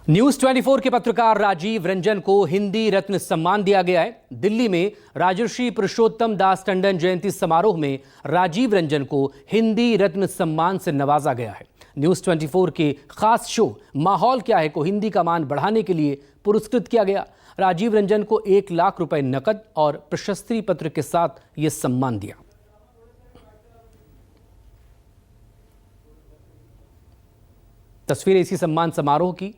News 24 के पत्रकार राजीव रंजन को हिंदी रत्न सम्मान दिया गया है। दिल्ली में राजर्षि पुरुषोत्तम दास टंडन जयंती समारोह में राजीव रंजन को हिंदी रत्न सम्मान से नवाजा गया है। न्यूज 24 के खास शो माहौल क्या है को हिंदी का मान बढ़ाने के लिए पुरस्कृत किया गया। राजीव रंजन को 1 लाख रुपए नकद और प्रशस्ति पत्र के साथ यह सम्मान दिया। तस्वीरें इसी सम्मान समारोह की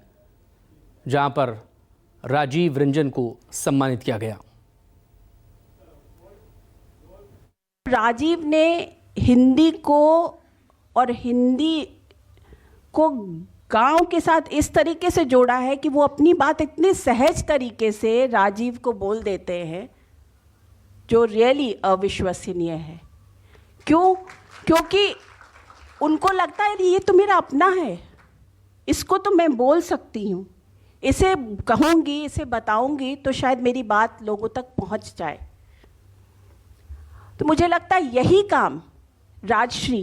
जहां पर राजीव रंजन को सम्मानित किया गया। राजीव ने हिंदी को और हिंदी को गांव के साथ इस तरीके से जोड़ा है कि वो अपनी बात इतने सहज तरीके से राजीव को बोल देते हैं जो रियली अविश्वसनीय है। क्यों? क्योंकि उनको लगता है ये तो मेरा अपना है, इसको तो मैं बोल सकती हूँ, इसे कहूँगी, इसे बताऊँगी तो शायद मेरी बात लोगों तक पहुँच जाए। तो मुझे लगता है यही काम राजश्री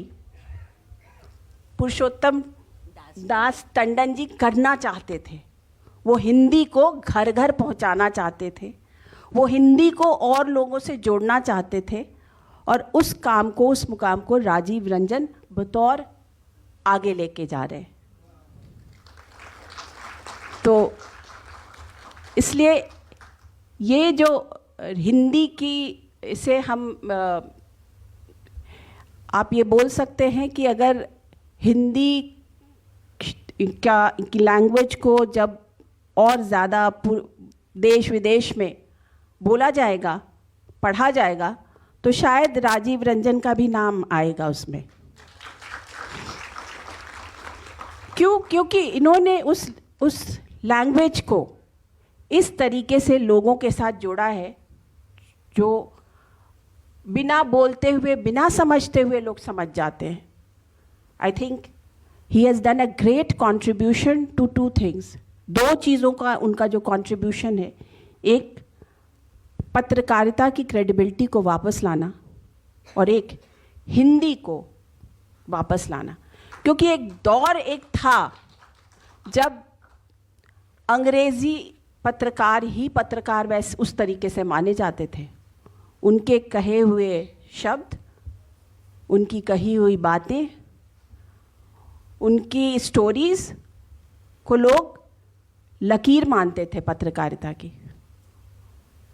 पुरुषोत्तम दास टंडन जी करना चाहते थे। वो हिंदी को घर घर पहुँचाना चाहते थे, वो हिंदी को और लोगों से जोड़ना चाहते थे और उस काम को, उस मुकाम को राजीव रंजन बतौर आगे लेके जा रहे हैं। तो इसलिए ये जो हिंदी की, इसे हम आप ये बोल सकते हैं कि अगर हिंदी की लैंग्वेज को जब और ज़्यादा देश विदेश में बोला जाएगा, पढ़ा जाएगा, तो शायद राजीव रंजन का भी नाम आएगा उसमें। क्यों? क्योंकि इन्होंने उस लैंग्वेज को इस तरीके से लोगों के साथ जोड़ा है जो बिना बोलते हुए, बिना समझते हुए लोग समझ जाते हैं। I think he has done a great contribution to 2 things. 2 चीज़ों का उनका जो कॉन्ट्रीब्यूशन है, एक पत्रकारिता की क्रेडिबिलिटी को वापस लाना और एक हिंदी को वापस लाना। क्योंकि एक दौर था जब अंग्रेज़ी पत्रकार ही पत्रकार वैसे उस तरीके से माने जाते थे। उनके कहे हुए शब्द, उनकी कही हुई बातें, उनकी स्टोरीज़ को लोग लकीर मानते थे पत्रकारिता की।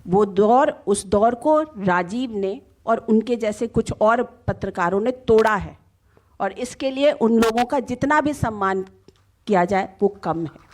वो दौर, उस दौर को राजीव ने और उनके जैसे कुछ और पत्रकारों ने तोड़ा है और इसके लिए उन लोगों का जितना भी सम्मान किया जाए वो कम है।